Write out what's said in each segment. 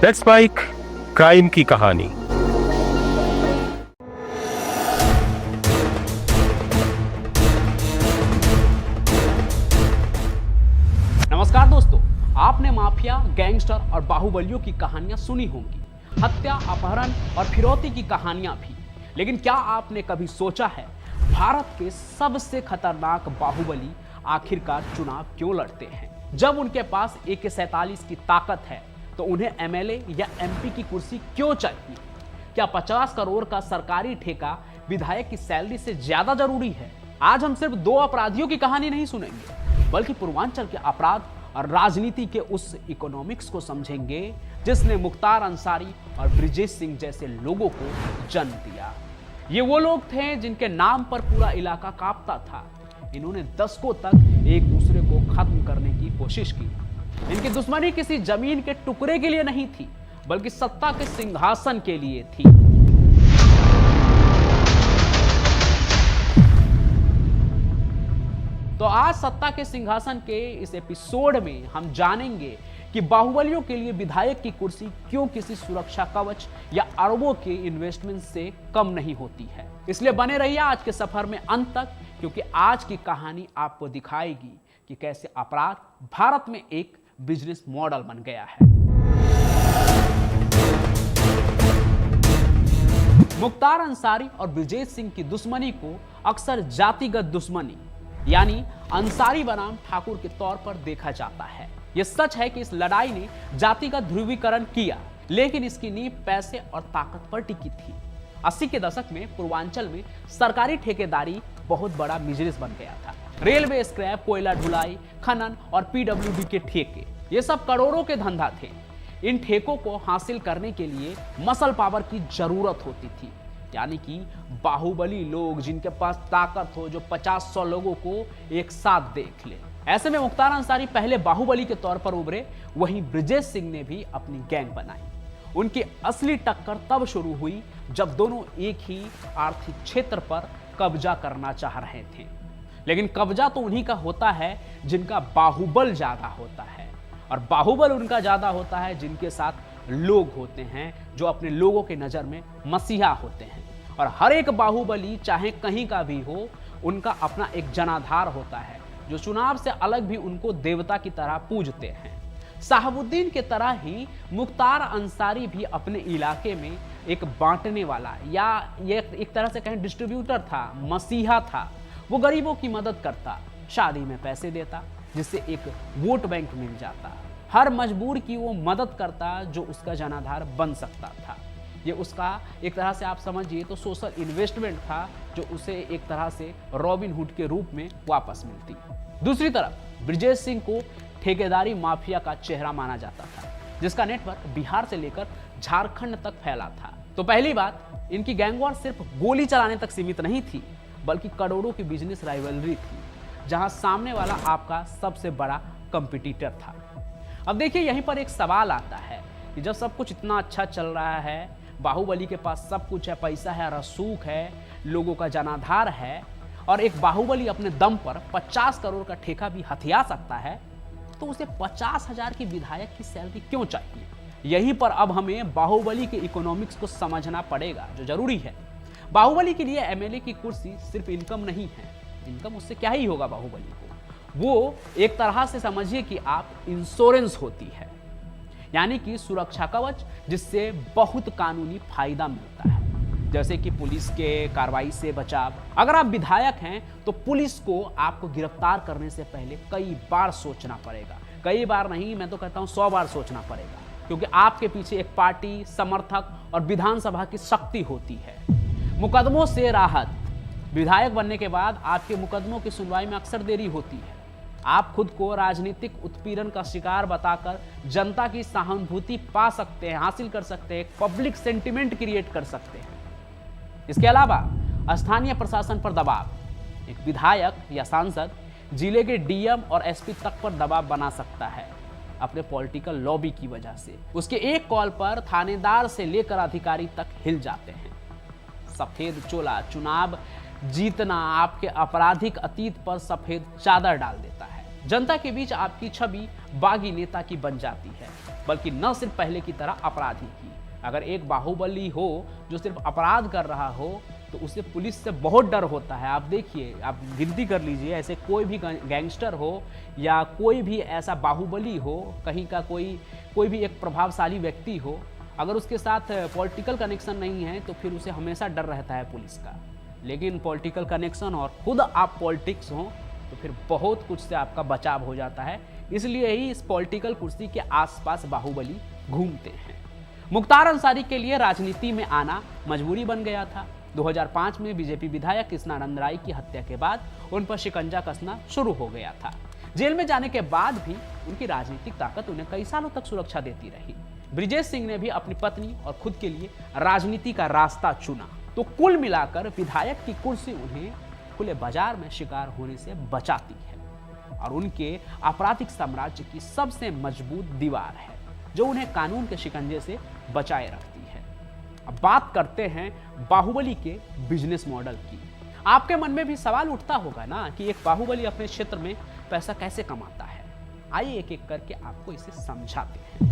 Let's spike crime की कहानी। नमस्कार दोस्तों, आपने माफिया, गैंगस्टर और बाहुबलियों की कहानियां सुनी होंगी, हत्या, अपहरण और फिरौती की कहानियां भी। लेकिन क्या आपने कभी सोचा है भारत के सबसे खतरनाक बाहुबली आखिरकार चुनाव क्यों लड़ते हैं? जब उनके पास AK-47 की ताकत है तो उन्हें MLA या MP की कुर्सी क्यों चाहिए? क्या 50 करोड़ का सरकारी ठेका विधायक की सैलरी से ज्यादा जरूरी है? आज हम सिर्फ दो अपराधियों की कहानी नहीं सुनेंगे, बल्कि पूर्वांचल के अपराध और राजनीति के उस इकोनॉमिक्स को समझेंगे जिसने मुख्तार अंसारी और ब्रिजेश सिंह जैसे लोगों को जन्म दिया। ये वो लोग थे जिनके नाम पर पूरा इलाका कांपता था। इन्होंने दशकों तक एक दूसरे को खत्म करने की कोशिश की। इनकी दुश्मनी किसी जमीन के टुकड़े के लिए नहीं थी, बल्कि सत्ता के सिंहासन के लिए थी। तो आज सत्ता के सिंहासन के इस एपिसोड में हम जानेंगे कि बाहुबलियों के लिए विधायक की कुर्सी क्यों किसी सुरक्षा कवच या अरबों के इन्वेस्टमेंट से कम नहीं होती है। इसलिए बने रहिए आज के सफर में अंत तक, क्योंकि आज की कहानी आपको दिखाएगी कि कैसे अपराध भारत में एक बिजनेस मॉडल बन गया है। मुख्तार अंसारी और ब्रिजेश सिंह की दुश्मनी को अक्सर जातिगत दुश्मनी यानी अंसारी बनाम ठाकुर के तौर पर देखा जाता है। यह सच है कि इस लड़ाई ने जातिगत ध्रुवीकरण किया, लेकिन इसकी नींव पैसे और ताकत पर टिकी थी। 80 के दशक में पूर्वांचल में सरकारी ठेकेदारी बहुत बड़ा बिजनेस बन गया था। रेलवे स्क्रैप, कोयला ढुलाई, खनन और PWD के ठेके, ये सब करोड़ों के धंधा थे। इन ठेकों को हासिल करने के लिए मसल पावर की जरूरत होती थी, यानी कि बाहुबली लोग जिनके पास ताकत हो, जो 50-100 लोगों को एक साथ देख ले। ऐसे में मुख्तार अंसारी पहले बाहुबली के तौर पर उभरे, वहीं ब्रिजेश सिंह ने भी अपनी गैंग बनाई। उनकी असली टक्कर तब शुरू हुई जब दोनों एक ही आर्थिक क्षेत्र पर कब्जा करना चाह रहे थे। लेकिन कब्जा तो उन्हीं का होता है जिनका बाहुबल ज्यादा होता है, और बाहुबल उनका ज्यादा होता है जिनके साथ लोग होते हैं, जो अपने लोगों के नजर में मसीहा होते हैं। और हर एक बाहुबली चाहे कहीं का भी हो, उनका अपना एक जनाधार होता है, जो चुनाव से अलग भी उनको देवता की तरह पूजते हैं। साहबुद्दीन के तरह ही मुख्तार अंसारी भी अपने इलाके में एक बांटने वाला या ये एक तरह से कहें डिस्ट्रीब्यूटर था, मसीहा था। वो गरीबों की मदद करता, शादी में पैसे देता जिससे एक वोट बैंक मिल जाता, हर मजबूर की वो मदद करता जो उसका जनाधार बन सकता था। ये उसका एक तरह से आप समझिए तो सोशल इन्वेस्टमेंट था, जो उसे एक तरह से रॉबिन हुड के रूप में वापस मिलती। दूसरी तरफ ब्रिजेश सिंह को ठेकेदारी माफिया का चेहरा माना जाता था, जिसका नेटवर्क बिहार से लेकर झारखंड तक फैला था। तो पहली बात, इनकी गैंग वॉर सिर्फ गोली चलाने तक सीमित नहीं थी, बल्कि करोड़ों की बिजनेस राइवलरी थी, जहां सामने वाला आपका सबसे बड़ा कंपटीटर था। अब देखिए, यहीं पर एक सवाल आता है कि जब सब कुछ इतना अच्छा चल रहा है, बाहुबली के पास सब कुछ है, पैसा है, रसूख है, लोगों का जनाधार है, और एक बाहुबली अपने दम पर 50 करोड़ का ठेका भी हथिया सकता है, तो उसे 50,000 की विधायक की सैलरी क्यों चाहिए? यहीं पर अब हमें बाहुबली के इकोनॉमिक्स को समझना पड़ेगा, जो जरूरी है। बाहुबली के लिए MLA की कुर्सी सिर्फ इनकम नहीं है। इनकम उससे क्या ही होगा बाहुबली को? वो एक तरह से समझिए कि आप इंश्योरेंस होती है, यानी कि सुरक्षा कवच, जिससे बहुत कानूनी फायदा मिलता है, जैसे कि पुलिस के कार्रवाई से बचाव। अगर आप विधायक हैं तो पुलिस को आपको गिरफ्तार करने से पहले कई बार सोचना पड़ेगा। कई बार नहीं, मैं तो कहता हूं 100 बार सोचना पड़ेगा, क्योंकि आपके पीछे एक पार्टी, समर्थक और विधानसभा की शक्ति होती है। मुकदमों से राहत, विधायक बनने के बाद आपके मुकदमों की सुनवाई में अक्सर देरी होती है। आप खुद को राजनीतिक उत्पीड़न का शिकार बताकर जनता की सहानुभूति पा सकते हैं, हासिल कर सकते हैं, पब्लिक सेंटिमेंट क्रिएट कर सकते हैं। इसके अलावा स्थानीय प्रशासन पर दबाव, एक विधायक या सांसद जिले के DM और SP तक पर दबाव बना सकता है अपने पॉलिटिकल लॉबी की वजह से। उसके एक कॉल पर थानेदार से लेकर अधिकारी तक हिल जाते हैं। सफेद चोला, चुनाव जीतना आपके आपराधिक अतीत पर सफेद चादर डाल देता है। जनता के बीच आपकी छवि बागी नेता की बन जाती है। बल्कि न सिर्फ पहले की तरह अपराधी की। अगर एक बाहुबली हो जो सिर्फ अपराध कर रहा हो तो उसे पुलिस से बहुत डर होता है। आप देखिए, आप गिनती कर लीजिए, ऐसे कोई भी गैंगस्टर हो या कोई भी ऐसा बाहुबली हो, कहीं का कोई भी एक प्रभावशाली व्यक्ति हो, अगर उसके साथ पॉलिटिकल कनेक्शन नहीं है तो फिर उसे हमेशा डर रहता है पुलिस का। लेकिन पॉलिटिकल कनेक्शन और खुद आप पॉलिटिक्स हो तो फिर बहुत कुछ से आपका बचाव हो जाता है। इसलिए ही इस पॉलिटिकल कुर्सी के आसपास बाहुबली घूमते हैं। मुख्तार अंसारी के लिए राजनीति में आना मजबूरी बन गया था। 2005 में बीजेपी विधायक कृष्णानंद राय की हत्या के बाद उन पर शिकंजा कसना शुरू हो गया था। जेल में जाने के बाद भी उनकी राजनीतिक ताकत उन्हें कई सालों तक सुरक्षा देती रही। ब्रिजेश सिंह ने भी अपनी पत्नी और खुद के लिए राजनीति का रास्ता चुना। तो कुल मिलाकर विधायक की कुर्सी उन्हें खुले बाजार में शिकार होने से बचाती है और उनके आपराधिक साम्राज्य की सबसे मजबूत दीवार है जो उन्हें कानून के शिकंजे से बचाए रखती है। अब बात करते हैं बाहुबली के बिजनेस मॉडल की। आपके मन में भी सवाल उठता होगा ना कि एक बाहुबली अपने क्षेत्र में पैसा कैसे कमाता है। आइए एक एक करके आपको इसे समझाते हैं।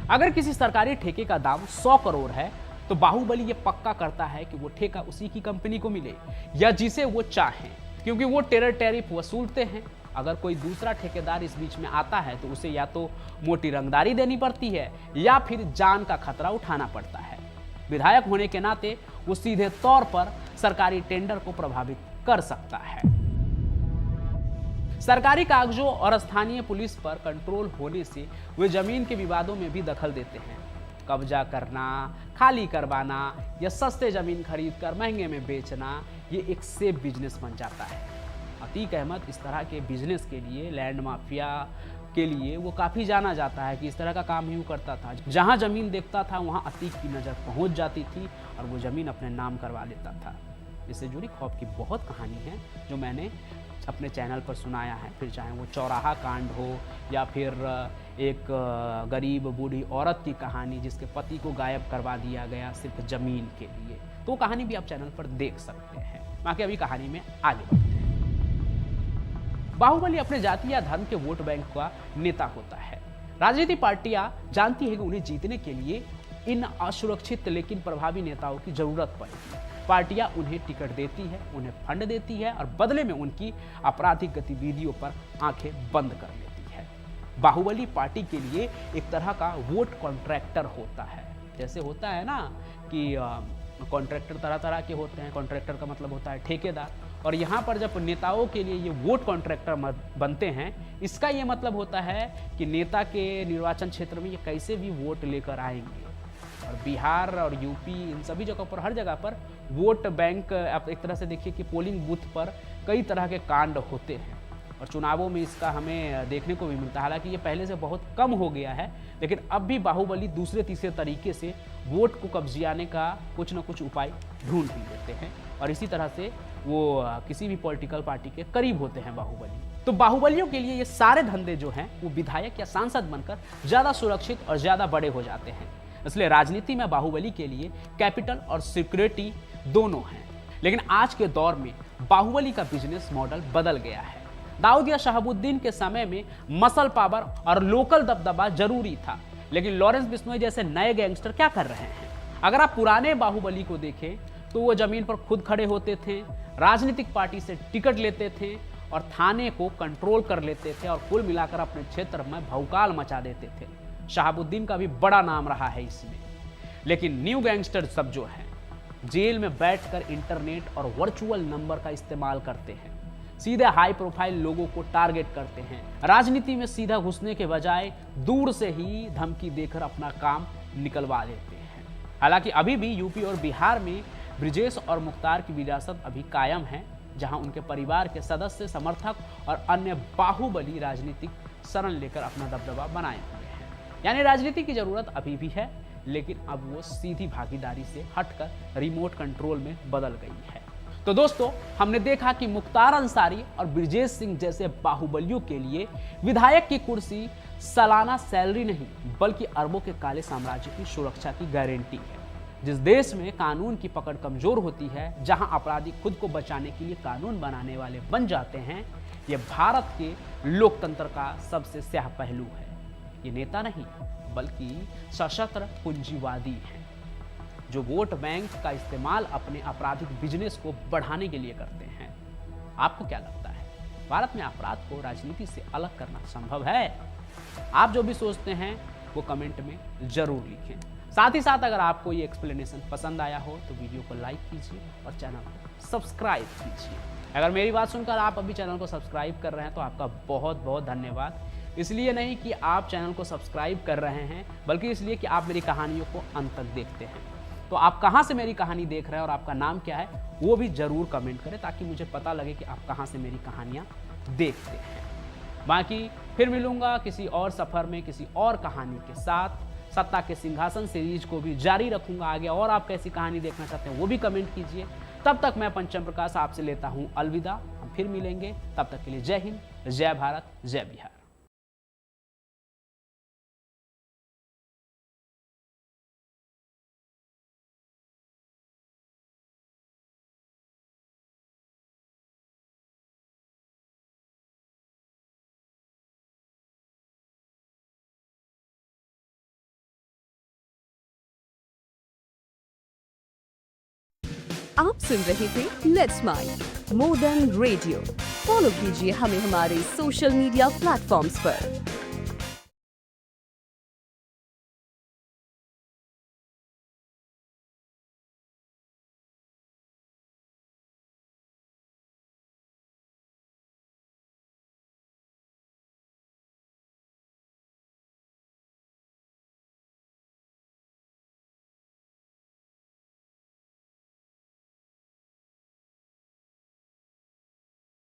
अगर किसी सरकारी ठेके का दाम 100 करोड़ है तो बाहुबली ये पक्का करता है कि वो ठेका उसी की कंपनी को मिले या जिसे वो चाहें, क्योंकि वो टेरर टैरिफ वसूलते हैं। अगर कोई दूसरा ठेकेदार इस बीच में आता है तो उसे या तो मोटी रंगदारी देनी पड़ती है या फिर जान का खतरा उठाना पड़ता है। विधायक होने के नाते वो सीधे तौर पर सरकारी टेंडर को प्रभावित कर सकता है। सरकारी कागजों और स्थानीय पुलिस पर कंट्रोल होने से वे जमीन के विवादों में भी दखल देते हैं। कब्जा करना, खाली करवाना या सस्ते जमीन खरीदकर महंगे में बेचना, ये एक सेफ बिजनेस बन जाता है। अतीक अहमद इस तरह के बिजनेस के लिए, लैंड माफिया के लिए वो काफ़ी जाना जाता है कि इस तरह का काम ही करता था। जहां जमीन देखता था वहां अतीक की नज़र पहुंच जाती थी और वो ज़मीन अपने नाम करवा लेता था। इससे जुड़ी खौफ की बहुत कहानी है जो मैंने अपने चैनल पर सुनाया है, फिर चाहे वो चौराहा कांड हो या फिर एक गरीब बूढ़ी औरत की कहानी जिसके पति को गायब करवा दिया गया सिर्फ ज़मीन के लिए। तो कहानी भी आप चैनल पर देख सकते हैं। बाकी अभी कहानी में आगे बढ़ते हैं। बाहुबली अपने जाति या धर्म के वोट बैंक का नेता होता है। राजनीतिक पार्टियां जानती है कि उन्हें जीतने के लिए इन असुरक्षित लेकिन प्रभावी नेताओं की जरूरत पड़ेगी। पार्टियां उन्हें टिकट देती है, उन्हें फंड देती है और बदले में उनकी आपराधिक गतिविधियों पर आंखें बंद कर लेती है। बाहुबली पार्टी के लिए एक तरह का वोट कॉन्ट्रैक्टर होता है। जैसे होता है ना कि कॉन्ट्रैक्टर तरह तरह के होते हैं। कॉन्ट्रैक्टर का मतलब होता है ठेकेदार, और यहाँ पर जब नेताओं के लिए ये वोट कॉन्ट्रैक्टर बनते हैं, इसका ये मतलब होता है कि नेता के निर्वाचन क्षेत्र में ये कैसे भी वोट लेकर आएंगे। और बिहार और यूपी, इन सभी जगहों पर, हर जगह पर वोट बैंक, आप एक तरह से देखिए कि पोलिंग बूथ पर कई तरह के कांड होते हैं और चुनावों में इसका हमें देखने को भी मिलता है। हालांकि ये पहले से बहुत कम हो गया है, लेकिन अब भी बाहुबली दूसरे तीसरे तरीके से वोट को कब्जियाने का कुछ न कुछ उपाय ढूंढ ही लेते हैं और इसी तरह से वो किसी भी पॉलिटिकल पार्टी के करीब होते हैं बाहुबली। तो बाहुबलियों के लिए ये सारे धंधे जो हैं वो विधायक या सांसद बनकर ज़्यादा सुरक्षित और ज़्यादा बड़े हो जाते हैं। इसलिए राजनीति में बाहुबली के लिए कैपिटल और सिक्योरिटी दोनों हैं। लेकिन आज के दौर में बाहुबली का बिजनेस मॉडल बदल गया है। दाऊद या शहाबुद्दीन के समय में मसल पावर और लोकल दबदबा जरूरी था, लेकिन लॉरेंस बिश्नोई जैसे नए गैंगस्टर क्या कर रहे हैं? अगर आप पुराने बाहुबली को देखें तो वो जमीन पर खुद खड़े होते थे, राजनीतिक पार्टी से टिकट लेते थे और थाने को कंट्रोल कर लेते थे और कुल मिलाकर अपने क्षेत्र में भौकाल मचा देते थे। शहाबुद्दीन का भी बड़ा नाम रहा है इसमें। लेकिन न्यू गैंगस्टर सब जो हैं जेल में बैठकर इंटरनेट और वर्चुअल नंबर का इस्तेमाल करते हैं, सीधे हाई प्रोफाइल लोगों को टारगेट करते हैं, राजनीति में सीधा घुसने के बजाय दूर से ही धमकी देकर अपना काम निकलवा लेते हैं। हालांकि अभी भी यूपी और बिहार में ब्रिजेश और मुख्तार की विरासत अभी कायम है, जहां उनके परिवार के सदस्य, समर्थक और अन्य बाहुबली राजनीतिक शरण लेकर अपना दबदबा बनाए हुए हैं। यानी राजनीति की जरूरत अभी भी है, लेकिन अब वो सीधी भागीदारी से हटकर रिमोट कंट्रोल में बदल गई है। तो दोस्तों, हमने देखा कि मुख्तार अंसारी और ब्रिजेश सिंह जैसे बाहुबलियों के लिए विधायक की कुर्सी सालाना सैलरी नहीं बल्कि अरबों के काले साम्राज्य की सुरक्षा की गारंटी है। जिस देश में कानून की पकड़ कमजोर होती है, जहां अपराधी खुद को बचाने के लिए कानून बनाने वाले बन जाते हैं, यह भारत के लोकतंत्र का सबसे स्याह पहलू है। ये नेता नहीं बल्कि सशस्त्र पूंजीवादी हैं, जो वोट बैंक का इस्तेमाल अपने आपराधिक बिजनेस को बढ़ाने के लिए करते हैं। आपको क्या लगता है, भारत में अपराध को राजनीति से अलग करना संभव है? आप जो भी सोचते हैं वो कमेंट में जरूर लिखें। साथ ही साथ अगर आपको ये एक्सप्लेनेशन पसंद आया हो तो वीडियो को लाइक कीजिए और चैनल को सब्सक्राइब कीजिए। अगर मेरी बात सुनकर आप अभी चैनल को सब्सक्राइब कर रहे हैं तो आपका बहुत बहुत धन्यवाद। इसलिए नहीं कि आप चैनल को सब्सक्राइब कर रहे हैं, बल्कि इसलिए कि आप मेरी कहानियों को अंत तक देखते हैं। तो आप कहाँ से मेरी कहानी देख रहे हैं और आपका नाम क्या है वो भी जरूर कमेंट करें, ताकि मुझे पता लगे कि आप कहाँ से मेरी कहानियाँ देखते हैं। बाकी फिर मिलूंगा किसी और सफर में किसी और कहानी के साथ। सत्ता के सिंहासन सीरीज को भी जारी रखूंगा आगे, और आप कैसी कहानी देखना चाहते हैं वो भी कमेंट कीजिए। तब तक मैं पंचम प्रकाश आपसे लेता हूं अलविदा। हम फिर मिलेंगे, तब तक के लिए जय हिंद, जय भारत, जय बिहार। आप सुन रहे थे let's mind more than radio. Follow कीजिए हमें हमारे सोशल मीडिया प्लेटफॉर्म्स पर।